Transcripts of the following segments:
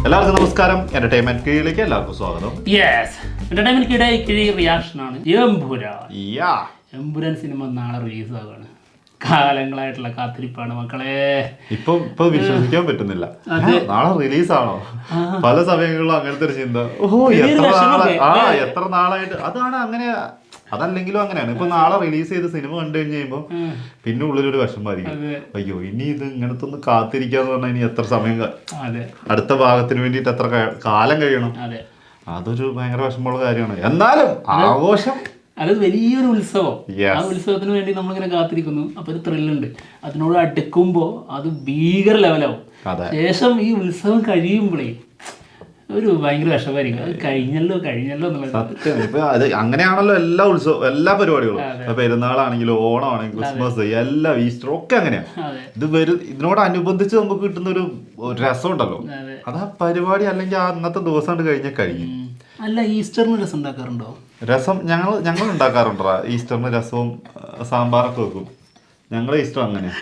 എല്ലാവർക്കും നമസ്കാരം. എന്റർടൈൻമെന്റ് കീഴിലേക്ക് എല്ലാവർക്കും സ്വാഗതം. എന്റർടൈൻമെന്റ് റിയാക്ഷൻ ആണ് എമ്പുരാൻ സിനിമ നാളെ റിലീസ് ആവുകയാണ്. കാലങ്ങളായിട്ടുള്ള കാത്തിരിപ്പാണ് മക്കളെ. ഇപ്പൊ വിശ്വസിക്കാൻ പറ്റുന്നില്ല, നാളെ റിലീസ് ആണോ? പല സമയങ്ങളിലും അങ്ങനത്തെ ഒരു ചിന്ത, എത്ര നാളായിട്ട് അതാണ് അങ്ങനെ. അതല്ലെങ്കിലും അങ്ങനെയാണ്. ഇപ്പൊ നാളെ റിലീസ് ചെയ്ത് സിനിമ കണ്ടു കഴിഞ്ഞ് കഴിയുമ്പോ പിന്നെ ഉള്ളിലൊരു വിഷമായിരിക്കും. അയ്യോ, ഇനി ഇത് ഇങ്ങനത്തെ ഒന്ന് കാത്തിരിക്കാന്ന് പറഞ്ഞാൽ ഇനി എത്ര സമയം, അടുത്ത ഭാഗത്തിന് വേണ്ടിട്ട് എത്ര കാലം കഴിയണം. അതൊരു ഭയങ്കര വിഷമമുള്ള കാര്യമാണ്. എന്നാലും ആഘോഷം, അത് വലിയൊരു ഉത്സവം. ആ ഉത്സവത്തിന് വേണ്ടി നമ്മളിങ്ങനെ കാത്തിരിക്കുന്നു. അപ്പൊ ഒരു ത്രില്ലുണ്ട്. അതിനോട് അടുക്കുമ്പോ അത് ഭീകര ലെവലാവും. ശേഷം ഈ ഉത്സവം കഴിയുമ്പോഴേ ഒരു ഭയങ്കര വിഷമായിരിക്കും. അത് കഴിഞ്ഞല്ലോ എന്നുള്ളത് സത്യം. ഇപ്പൊ അത് അങ്ങനെയാണല്ലോ എല്ലാ ഉത്സവം, എല്ലാ പരിപാടികളും. പെരുന്നാളാണെങ്കിലും ഓണമാണെങ്കിലും ക്രിസ്മസ്, എല്ലാ ഈസ്റ്ററും ഒക്കെ അങ്ങനെയാണ്. ഇതിനോടനുബന്ധിച്ച് നമുക്ക് കിട്ടുന്ന ഒരു രസം ഉണ്ടല്ലോ, അത് ആ പരിപാടി അല്ലെങ്കിൽ അന്നത്തെ ദിവസം കൊണ്ട് കഴിഞ്ഞാൽ കഴിഞ്ഞു. അല്ല, ഈസ്റ്ററിന് രസം ഉണ്ടാക്കാറുണ്ടോ? രസം ഞങ്ങൾ ഉണ്ടാക്കാറുണ്ടോ? ഈസ്റ്ററിന് രസവും സാമ്പാറൊക്കെ വെക്കും. ഞങ്ങളെ ഈസ്റ്റർ അങ്ങനെ.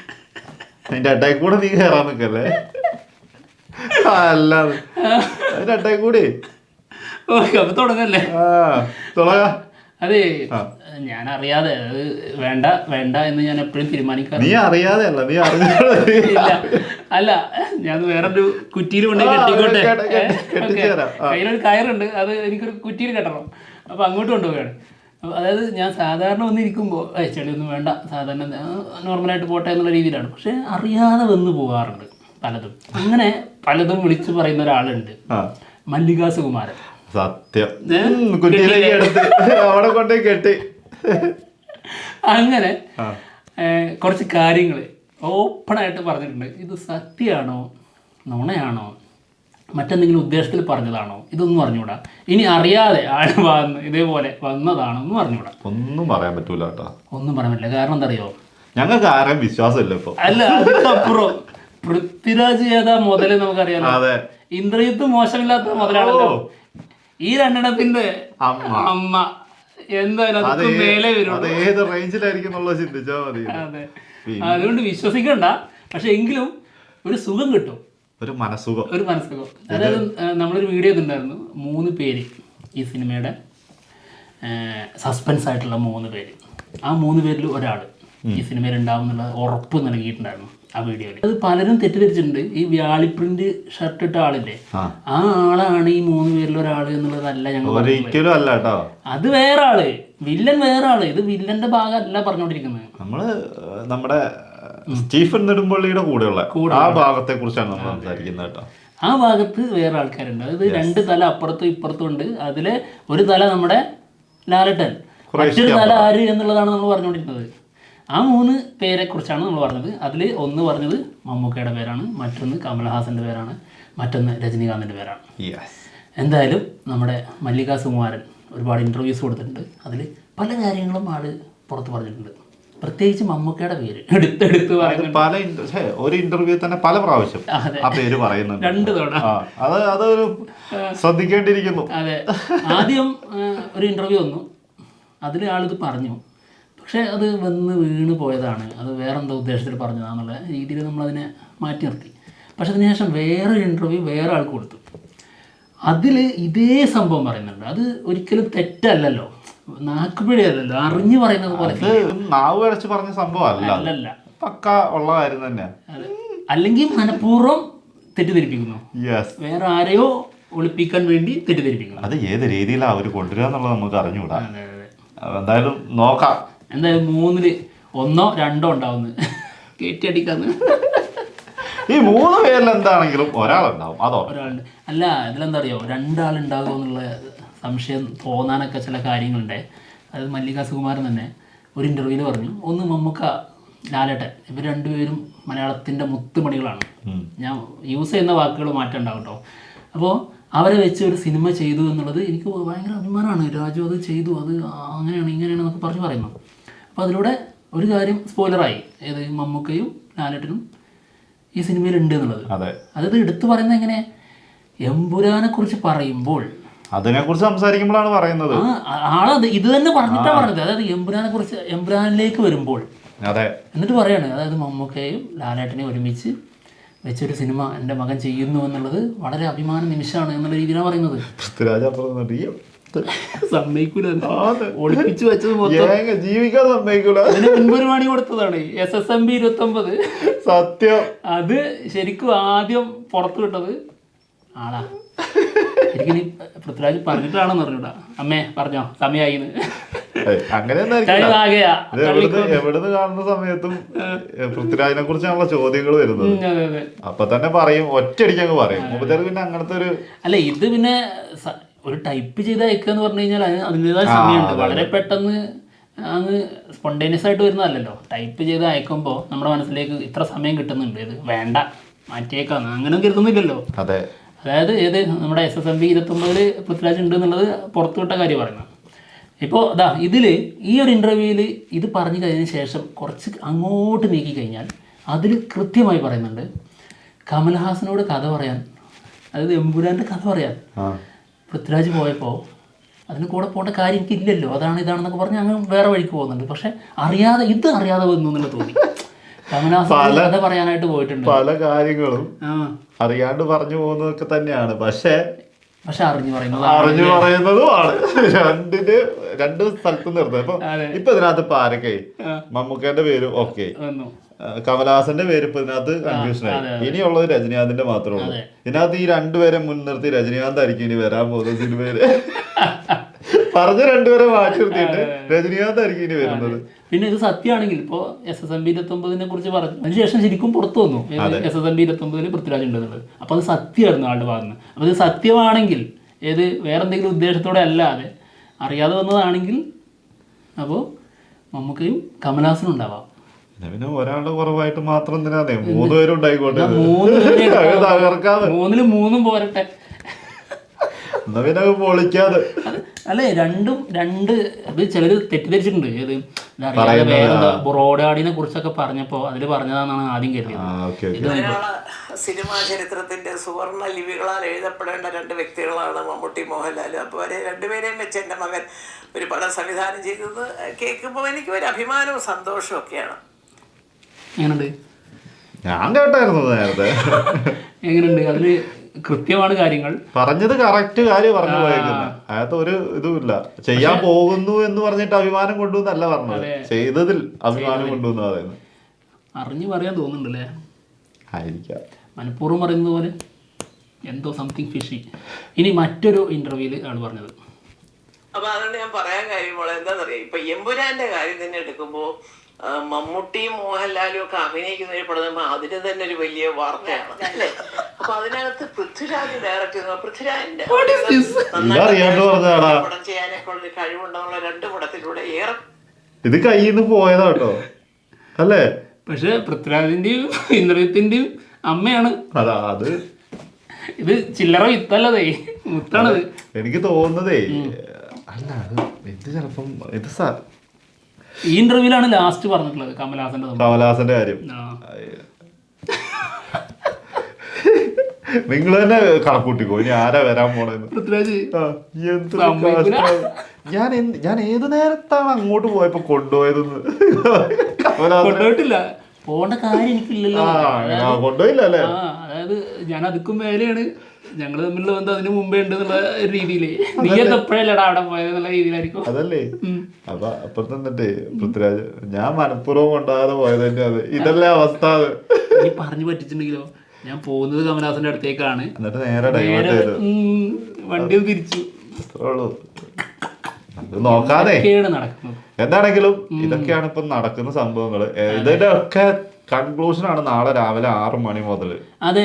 അതിന്റെ അടയിൽ കൂടെ നീ കയറാൻ നിൽക്കല്ലേ? അല്ലാതെ അതിന്റെ അടയിൽ കൂടി തുടങ്ങല്ലേ? തുടങ്ങാം. അതെ, ഞാൻ അറിയാതെ അത് വേണ്ട എന്ന് ഞാൻ എപ്പോഴും തീരുമാനിക്കാറ്. നീ അറിയാതെ അല്ല, നീ അല്ല, ഞാൻ വേറൊരു കുറ്റിയിൽ കൊണ്ടേ കെട്ടിക്കോട്ടെ. കയ്യിലൊരു കയറുണ്ട്, അത് എനിക്കൊരു കുറ്റിയിൽ കെട്ടണം. അപ്പൊ അങ്ങോട്ട് കൊണ്ടുപോവുകയാണ്. അതായത് ഞാൻ സാധാരണ വന്നിരിക്കുമ്പോൾ ചെളിയൊന്നും വേണ്ട, സാധാരണ നോർമലായിട്ട് പോട്ടെ എന്നുള്ള രീതിയിലാണ്. പക്ഷെ അറിയാതെ വന്ന് പോകാറുണ്ട് പലതും. അങ്ങനെ പലതും വിളിച്ചു പറയുന്ന ഒരാളുണ്ട്, മല്ലികാ സുകുമാരൻ. സത്യം. അവിടെ കൊണ്ടേ കെട്ടി. അങ്ങനെ കുറച്ച് കാര്യങ്ങൾ ഓപ്പണായിട്ട് പറഞ്ഞിട്ടുണ്ട്. ഇത് സത്യമാണോ നുണയാണോ മറ്റെന്തെങ്കിലും ഉദ്ദേശത്തിൽ പറഞ്ഞതാണോ ഇതൊന്നും അറിഞ്ഞൂടാ. ഇനി അറിയാതെ ആൾ ഇതേപോലെ വന്നതാണോ ഒന്നും അറിഞ്ഞൂടാ. ഒന്നും പറയാൻ പറ്റൂല കേട്ടോ. ഒന്നും പറയാൻ പറ്റില്ല. കാരണം എന്താ അറിയോ, ഞങ്ങൾക്ക് ആരെയും വിശ്വാസമില്ല ഇപ്പൊ. അല്ല, അതിനപ്പുറം പൃഥ്വിരാജ് ഏതാ മുതല് നമുക്കറിയാലോ. ഇന്ദ്രജിത്ത് മോശമില്ലാത്ത മുതലാണല്ലോ. ഈ രണ്ടെണ്ണത്തിന്റെ അമ്മ എന്തായാലും മേലെ വരും. ഏത് റേഞ്ചിലായിരിക്കും ചിന്തിച്ചാൽ മതി. അതെ, അതുകൊണ്ട് വിശ്വസിക്കണ്ട. പക്ഷെ എങ്കിലും ഒരു സുഖം കിട്ടും, ഒരു മനസ്സുഖം. അതായത് നമ്മളൊരു വീഡിയോ ഉണ്ടായിരുന്നു, 3 പേര് ഈ സിനിമയുടെ സസ്പെൻസ് ആയിട്ടുള്ള 3 പേര്. ആ 3 പേരിൽ ഒരാൾ ഈ സിനിമയിൽ ഉണ്ടാവും എന്നുള്ള ഉറപ്പ് നൽകിയിട്ടുണ്ടായിരുന്നു ആ വീഡിയോയിൽ. അത് പലരും തെറ്റിദ്ധരിച്ചിട്ടുണ്ട്. ഈ വ്യാളിപ്രിന്റ് ഷർട്ട് ഇട്ട ആളില്ലേ, ആ ആളാണ് ഈ 3 പേരിൽ ഒരാൾ എന്നുള്ളതല്ല ഞങ്ങൾ. ഒരിക്കലും അല്ല കേട്ടോ, അത് വേറെ ആള്, വില്ലൻ വേറെ ആള്. ഇത് വില്ലന്റെ ഭാഗമല്ല പറഞ്ഞുകൊണ്ടിരിക്കുന്നത്. നമ്മള് നമ്മുടെ സ്റ്റീഫൻ നെടുമ്പള്ളിയുടെ കൂടെയുള്ള ആ ഭാഗത്തെ കുറിച്ചാണ് നമ്മൾ സംസാരിക്കുന്നത് കേട്ടോ. ആ ഭാഗത്ത് വേറെ ആൾക്കാരുണ്ട്. അതായത് 2 തല അപ്പുറത്തും ഇപ്പുറത്തും ഉണ്ട്. അതിലെ ഒരു തല നമ്മുടെ ലാലട്ടൻ, മറ്റൊരു തല ആര് എന്നുള്ളതാണ് നമ്മൾ പറഞ്ഞുകൊണ്ടിരുന്നത്. ആ 3 പേരെ കുറിച്ചാണ് നമ്മൾ പറഞ്ഞത്. അതിൽ ഒന്ന് പറഞ്ഞത് മമ്മൂക്കയുടെ പേരാണ്, മറ്റൊന്ന് കമൽഹാസന്റെ പേരാണ്, മറ്റൊന്ന് രജനീകാന്തിന്റെ പേരാണ്. എന്തായാലും നമ്മുടെ മല്ലികാ സുകുമാരൻ ഒരുപാട് ഇന്റർവ്യൂസ് കൊടുത്തിട്ടുണ്ട്. അതിൽ പല കാര്യങ്ങളും ആള് പുറത്ത് പറഞ്ഞിട്ടുണ്ട്. പ്രത്യേകിച്ച് മമ്മൂക്കയുടെ പേര് എടുത്ത് പറയുന്നത്. ഒരു ഇന്റർവ്യൂ തന്നെ പല പ്രാവശ്യം ആ പേര് പറയുന്നുണ്ട്, 2 തവണ. അതൊരു ശ്രദ്ധിക്കേണ്ടിയിരിക്കുന്നു. അതെ, ആദ്യം ഒരു ഇന്റർവ്യൂ വന്നു, അതിൽ ആളിത് പറഞ്ഞു. പക്ഷെ അത് വന്ന് വീണ് പോയതാണ്, അത് വേറെന്താ ഉദ്ദേശത്തിൽ പറഞ്ഞതാണെന്നുള്ള രീതിയിൽ നമ്മളതിനെ മാറ്റി നിർത്തി. പക്ഷെ അതിനുശേഷം വേറൊരു ഇൻ്റർവ്യൂ വേറെ ആൾക്ക് കൊടുത്തു. അതിൽ ഇതേ സംഭവം പറയുന്നുണ്ട്. അത് ഒരിക്കലും തെറ്റല്ലല്ലോ, നാക്കുപിഴയല്ലല്ലോ, അറിഞ്ഞു പറയുന്നത് പോലെ. നാവ് അടച്ച് പറഞ്ഞ സംഭവം അല്ലല്ല, പക്ക ഉള്ള കാര്യം തന്നെ. അല്ലെങ്കിൽ മനഃപൂർവ്വം തെറ്റിദ്ധരിപ്പിക്കുന്നു, വേറെ ആരെയോ ഒളിപ്പിക്കാൻ വേണ്ടി തെറ്റിദ്ധരിപ്പിക്കുന്നു. അത് ഏത് രീതിയിലാണ് അവർ കൊണ്ടുവരിക എന്നുള്ളത് നമുക്ക് അറിഞ്ഞുകൂടാ. എന്തായാലും നോക്കാം. എന്തായാലും 3-ൽ 1-ഓ 2-ഓ ഉണ്ടാവുന്നു കയറ്റിയടിക്കാന്ന്. ഈ 3 പേരിൽ എന്താണെങ്കിലും ഒരാളുണ്ടാവും, അതോ ഒരാളുണ്ട്. അല്ല, ഇതിലെന്താ അറിയോ, 2 ആളുണ്ടാകുമോ എന്നുള്ള സംശയം തോന്നാനൊക്കെ ചില കാര്യങ്ങളുണ്ട്. അത് മല്ലികാ സുകുമാരൻ തന്നെ ഒരു ഇൻ്റർവ്യൂവിൽ പറഞ്ഞു. ഒന്ന് മമ്മൂക്ക, ലാലേട്ടൻ, ഇവർ 2 പേരും മലയാളത്തിൻ്റെ മുത്തുമണികളാണ്. ഞാൻ യൂസ് ചെയ്യുന്ന വാക്കുകൾ മാറ്റം ഉണ്ടാവും കേട്ടോ. അപ്പോൾ അവരെ വെച്ച് ഒരു സിനിമ ചെയ്തു എന്നുള്ളത് എനിക്ക് ഭയങ്കര അഭിമാനമാണ്. രാജു അത് ചെയ്തു, അത് അങ്ങനെയാണ് ഇങ്ങനെയാണ് എന്നൊക്കെ പറയുന്നു. അപ്പോൾ അതിലൂടെ ഒരു കാര്യം സ്പോയിലറായി, ഏത് മമ്മൂക്കയും ലാലേട്ടനും ഈ സിനിമയിലുണ്ട് എന്നുള്ളത്. അതായത് എടുത്തു പറയുന്നത് എങ്ങനെ, എമ്പുരാനെ കുറിച്ച് പറയുമ്പോൾ അതിനെക്കുറിച്ച് സംസാരിക്കുമ്പോഴാണ് പറയുന്നത്. ആളത് ഇത് തന്നെ പറഞ്ഞിട്ടാണ് പറഞ്ഞത്. അതായത് എമ്പുരാനെ കുറിച്ച്, എമ്പുരാനിലേക്ക് വരുമ്പോൾ എന്നിട്ട് പറയാണ്, അതായത് മമ്മൂക്കയും ലാലേട്ടനെയും ഒരുമിച്ച് വെച്ചൊരു സിനിമ എൻ്റെ മകൻ ചെയ്യുന്നു എന്നുള്ളത് വളരെ അഭിമാന നിമിഷമാണ് എന്നുള്ള രീതിയിലാണ് പറയുന്നത്. സമ്മതിക്കൂല, ഒളിപ്പിച്ചു വെച്ചത് മൊത്തം ജീവിക്കാൻ സമ്മതിക്കൂല. അതിന് മുൻപൊരു പണി കൊടുത്തതാണ് SSMB 29. സത്യം, അത് ശരിക്കും ആദ്യം പുറത്തു വിട്ടത് ആളാ. ശരിക്കും പൃഥ്വിരാജ് പറഞ്ഞിട്ടാണെന്ന് പറഞ്ഞൂടാ. അമ്മേ പറഞ്ഞോ സമയായിന്ന്. എവിടുന്ന് കാണുന്ന സമയത്തും പൃഥ്വിരാജിനെ കുറിച്ചാണുള്ള ചോദ്യങ്ങൾ വരുന്നത്. അപ്പൊ തന്നെ പറയും, ഒറ്റയടിക്കങ്ങ് പറയും. പിന്നെ അങ്ങനത്തെ ഒരു അല്ല, ഇത് പിന്നെ ഒരു ടൈപ്പ് ചെയ്ത് അയക്കാന്ന് പറഞ്ഞു കഴിഞ്ഞാൽ അതിൻ്റെതായ സമയമുണ്ട്. വളരെ പെട്ടെന്ന് അങ്ങ് സ്പോണ്ടേനിയസ് ആയിട്ട് വരുന്നതല്ലല്ലോ. ടൈപ്പ് ചെയ്ത് അയക്കുമ്പോൾ നമ്മുടെ മനസ്സിലേക്ക് ഇത്ര സമയം കിട്ടുന്നുണ്ട്, ഇത് വേണ്ട മാറ്റിയേക്കാന്ന് അങ്ങനെ കരുതുന്നില്ലല്ലോ. അതെ, അതായത് ഏത് നമ്മുടെ SSMB 29 പൃഥ്വിരാജ് ഉണ്ട് എന്നുള്ളത് പുറത്തുവിട്ട കാര്യം പറയുന്നത്. ഇപ്പോൾ ഇതിൽ ഈ ഒരു ഇൻ്റർവ്യൂവിൽ ഇത് പറഞ്ഞു കഴിഞ്ഞതിന് ശേഷം കുറച്ച് അങ്ങോട്ട് നീക്കി കഴിഞ്ഞാൽ അതിൽ കൃത്യമായി പറയുന്നുണ്ട് കമൽഹാസനോട് കഥ പറയാൻ, അതായത് എമ്പുരാൻ്റെ കഥ പറയാൻ പൃഥ്വിരാജ് പോയപ്പോൾ അതിന് കൂടെ പോകേണ്ട കാര്യം എനിക്കില്ലല്ലോ, അതാണ് ഇതാണെന്നൊക്കെ പറഞ്ഞ് അങ്ങ് വേറെ വഴിക്ക് പോകുന്നുണ്ട്. പക്ഷെ ഇത് അറിയാതെ വന്നു എന്നുള്ള തോന്നി. കമൽഹാസൻ കഥ പറയാനായിട്ട് പോയിട്ടുണ്ട്. പല കാര്യങ്ങളും അറിയാണ്ട് പറഞ്ഞു പോകുന്നതൊക്കെ തന്നെയാണ്. പക്ഷെ അറിഞ്ഞു പറയുന്നതുമാണ്. രണ്ട് സ്ഥലത്തും നിർത്തുന്നത്. ഇപ്പൊ ഇതിനകത്ത് ഇപ്പൊ ആരൊക്കെ മമ്മൂക്കേന്റെ പേര് ഓക്കെ, കമൽഹാസന്റെ പേര് ഇപ്പൊ ഇതിനകത്ത് കൺഫ്യൂഷൻ ആയി. ഇനിയുള്ളത് രജനീകാന്തിന്റെ മാത്രമേ ഉള്ളൂ. ഇതിനകത്ത് ഈ രണ്ടുപേരെ മുൻനിർത്തി രജനീകാന്ത് ആയിരിക്കും ഇനി വരാൻ പോകുന്ന സിനിമയില്. പറഞ്ഞ രണ്ടുപേരെ മാറ്റി നിർത്തിയിട്ട് രജനീകാന്ത് ആയിരിക്കും ഇനി വരുന്നത്. പിന്നെ ഇത് സത്യമാണെങ്കിൽ ഇപ്പോൾ SSMB 29 കുറിച്ച് പറഞ്ഞു അതിനുശേഷം ശരിക്കും പുറത്തു വന്നു SSMB 29 പൃഥ്വിരാജ് ഉണ്ടെന്നുള്ളത്. അപ്പോൾ അത് സത്യമായിരുന്നു ആളുടെ ഭാഗത്ത് നിന്ന്. അപ്പോൾ ഇത് സത്യമാണെങ്കിൽ ഏത് വേറെ എന്തെങ്കിലും ഉദ്ദേശത്തോടെ അല്ലാതെ അറിയാതെ വന്നതാണെങ്കിൽ അപ്പോൾ മമ്മൂക്കയും കമൽഹാസനും ഉണ്ടാവാം. പിന്നെ ഒരാളുടെ കുറവായിട്ട് മാത്രം എന്തിനാ 3 പേരും ഉണ്ടായിക്കോട്ടെ, 3-ലും 3 പോരട്ടെ. പൊളിക്കാതെ അല്ലേ, രണ്ട് അത് ചിലർ തെറ്റിദ്ധരിച്ചിട്ടുണ്ട്. ഏത് ബ്രോഡാഡിനെ കുറിച്ചൊക്കെ പറഞ്ഞപ്പോൾ അതിൽ പറഞ്ഞതാണെന്നാണ് ആദ്യം കരുതിയത്. സിനിമാ ചരിത്രത്തിന്റെ സുവർണ ലിപികളാൽ എഴുതപ്പെടേണ്ട 2 വ്യക്തികളാണ് മമ്മൂട്ടി മോഹൻലാലും. അപ്പോൾ അവരെ രണ്ടുപേരെയും വെച്ച് എൻ്റെ മകൻ ഒരു പടം സംവിധാനം ചെയ്തത് കേൾക്കുമ്പോൾ എനിക്ക് ഒരു അഭിമാനവും സന്തോഷവും ഒക്കെയാണ്. എങ്ങനെയുണ്ട്? ഞാൻ കേട്ടായിരുന്നു നേരത്തെ. എങ്ങനെയുണ്ട്? അതില് കൃത്യമാണ് കാര്യങ്ങൾ പറഞ്ഞത്, കറക്റ്റ് കാര്യം പറഞ്ഞു പോയേക്കുന്നത്. അകത്ത് ഒരു ഇതുമില്ല. ചെയ്യാൻ പോകുന്നു എന്ന് പറഞ്ഞിട്ട് അഭിമാനം കൊണ്ടുവന്നല്ല പറഞ്ഞത്, ചെയ്തതിൽ അഭിമാനം കൊണ്ടുവന്ന് പറയുന്നത്. അറിഞ്ഞു പറയാൻ തോന്നുന്നുണ്ടല്ലേ, ആയിരിക്കാം മനഃപൂർവ്വം പറയുന്നത് പോലെ എന്തോ സംതിങ് ഫിഷി. ഇനി മറ്റൊരു ഇന്റർവ്യൂല് ആണ് പറഞ്ഞത്. അപ്പൊ അതുകൊണ്ട് ഞാൻ പറയാൻ കാര്യം എന്താണെന്നറിയാം, ഇപ്പൊ എമ്പുരാന്റെ കാര്യം തന്നെ എടുക്കുമ്പോ മമ്മൂട്ടിയും മോഹൻലാലും ഒക്കെ അഭിനയിക്കുന്ന ഒരു പടം അതിന് തന്നെ ഒരു വലിയ വാർത്തയാണ് അല്ലേ. അപ്പൊ അതിനകത്ത് പൃഥ്വിരാജ് ഡയറക്റ്റ് ചെയ്യുന്ന പൃഥ്വിരാജിന്റെ പടം ചെയ്യാനൊക്കെ ഉള്ള കഴിവുണ്ടെന്നുള്ള 2 പടത്തിലൂടെ ഏറെ ഇത് കയ്യിൽ നിന്ന് പോയതാട്ടോ അല്ലേ. പക്ഷെ പൃഥ്വിരാജിന്റെയും ഇന്ദ്രജിത്തിന്റെയും അമ്മയാണ് അത്. ഇത് ചില്ലറ വിത്തല്ലതേ, മുത്താണത്. എനിക്ക് തോന്നുന്നതേ അല്ല, ഇത് ചിലപ്പം ഇത് ഈ ഇന്റർവ്യൂലാണ് ലാസ്റ്റ് പറഞ്ഞിട്ടുള്ളത് കമൽഹാസന്റെ കാര്യം. നിങ്ങൾ തന്നെ കണക്കൂട്ടിക്കോ ഇനി ആരാ വരാൻ പോണെന്ന്. പൃഥ്വിരാജ് ഞാൻ ഏത് നേരത്താണ് അങ്ങോട്ട് പോയപ്പോ കൊണ്ടുപോയതെന്ന്. കൊണ്ടുപോയിട്ടില്ല, പോകേണ്ട കാര്യം എനിക്കില്ലല്ലോ. കൊണ്ടുപോയില്ല അല്ലേ. അതായത് ഞാൻ അതുക്കും മേലെയാണ്, ഞങ്ങൾ തമ്മിലുള്ള ബന്ധം അതിന് മുമ്പേ ഉണ്ട് എന്നുള്ള രീതിയില്. നീ എപ്പോഴല്ലടാ അവിടെ പോയത് എന്നുള്ള രീതിയിലായിരിക്കും. അതല്ലേ അപ്പൊ അപ്പുറത്തെ പൃഥ്വിരാജ് ഞാൻ മനഃപൂർവ്വം കൊണ്ടാകാതെ പോയത് തന്നെയാണ്. ഇതല്ലേ അവസ്ഥ. നീ പറഞ്ഞു പറ്റിച്ചിട്ടുണ്ടെങ്കിലോ, ഞാൻ പോകുന്നത് കമൽഹാസന്റെ അടുത്തേക്കാണ്, എന്നിട്ട് നേരെ വണ്ടി തിരിച്ചു നോക്കാതെ നടക്കുന്നത്. എന്താണെങ്കിലും ഇതൊക്കെയാണ് ഇപ്പൊ നടക്കുന്ന സംഭവങ്ങള്. ഇതിന്റെ ഒക്കെ കൺക്ലൂഷനാണ് നാളെ രാവിലെ 6 മണി മുതൽ. അതെ,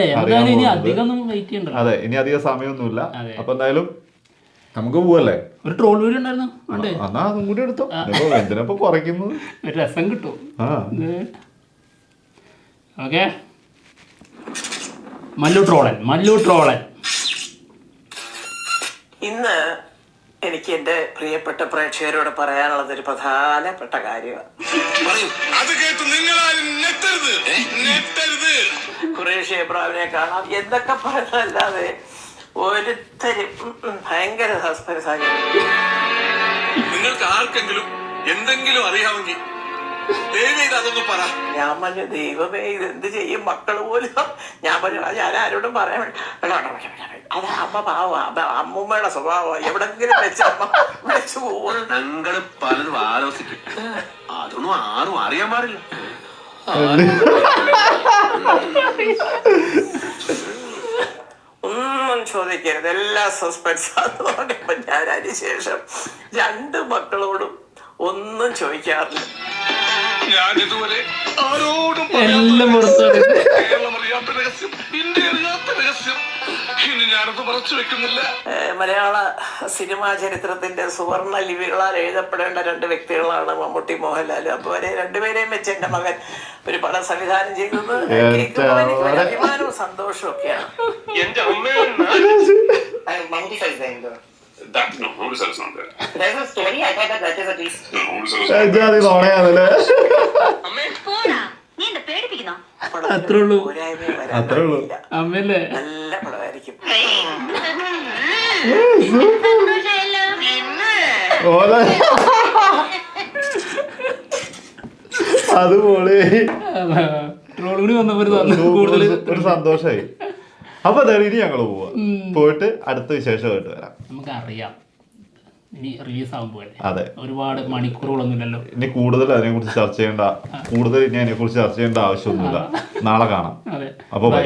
ഇനി അധികം സമയമൊന്നുമില്ല. അപ്പൊ എന്തായാലും നമുക്ക് പോവല്ലേ. ഒരു ട്രോൾ വീഡിയോ ഉണ്ടായിരുന്നു, എന്നാ അതും കൂടി എടുത്തോ. എന്തിനപ്പൊ കുറയ്ക്കുന്നത്, രസം കിട്ടും. ഓക്കെ, മല്ലു ട്രോളൻ. ഇന്ന് എനിക്ക് എൻ്റെ പ്രിയപ്പെട്ട പ്രേക്ഷകരോട് പറയാനുള്ളത് ഒരു പ്രധാനപ്പെട്ട കാര്യമാണ്. ഖുറേഷി എബ്രാഹിമിനെ കാണാം എന്തൊക്കെ പറഞ്ഞല്ലാതെ ഒരുത്തരും ഭയങ്കര സസ്പെൻസ് ആയി. നിങ്ങൾക്ക് ആർക്കെങ്കിലും എന്തെങ്കിലും അറിയാമെങ്കിൽ ഞാൻ പറഞ്ഞു ദൈവമേ ഇതെന്ത് ചെയ്യും മക്കള് പോലും. ഞാൻ പറഞ്ഞു ഞാൻ ആരോടും പറയാൻ അത് അമ്മ പാവ അമ്മൂമ്മയുടെ സ്വഭാവം എവിടെങ്കിലും വെച്ച് അമ്മ വിളിച്ചു പോകും. ഞങ്ങള് പലതും ആലോചിക്കും, അതൊന്നും ആരും അറിയാൻ പാടില്ല. ഒന്നും ചോദിക്കരുത്, എല്ലാ സസ്പെൻസ്. അതുകൊണ്ട് ഇപ്പൊ ഞാൻ അതിനുശേഷം 2 മക്കളോടും ഒന്നും ചോദിക്കാറില്ല. ഞാൻ ഇതുവരെ ആരോടും എല്ലാം കേരളം അറിയാത്ത രഹസ്യം, ഇന്ത്യ അറിയാത്ത രഹസ്യം ഇനി ഞാനത് മറച്ചു വെക്കുന്നില്ല. മലയാള സിനിമാ ചരിത്രത്തിന്റെ സുവർണ ലിപികളാൽ എഴുതപ്പെടേണ്ട 2 വ്യക്തികളാണ് മമ്മൂട്ടി മോഹൻലാലും. അപ്പൊ അവരെ 2പേരെയും വെച്ച് എന്റെ മകൻ ഒരു പടം സംവിധാനം ചെയ്തത് എനിക്ക് അഭിമാനവും സന്തോഷവും ഒക്കെയാണ്. എന്റെ അമ്മയെ അത്രേ ഉള്ളൂ. അമ്മല്ലേ നല്ല പടമായിരിക്കും. അതുപോലെ ട്രോളുകൂടി വന്നപ്പോ കൂടുതൽ ഒരു സന്തോഷമായി. അപ്പൊ അതായത് ഇനി ഞങ്ങള് പോവാ, പോയിട്ട് അടുത്ത വിശേഷമായിട്ട് വരാം. നമുക്കറിയാം ഇനി റിലീസ് ആകുമ്പോൾ അതെ ഒരുപാട് മണിക്കൂറുകളൊന്നുമില്ലല്ലോ. ഇനി കൂടുതൽ അതിനെ കുറിച്ച് ചർച്ച ചെയ്യേണ്ട, കൂടുതൽ ഇനി അതിനെ കുറിച്ച് ചർച്ച ചെയ്യേണ്ട ആവശ്യമൊന്നുമില്ല. നാളെ കാണാം. അതെ, അപ്പൊ ബൈ.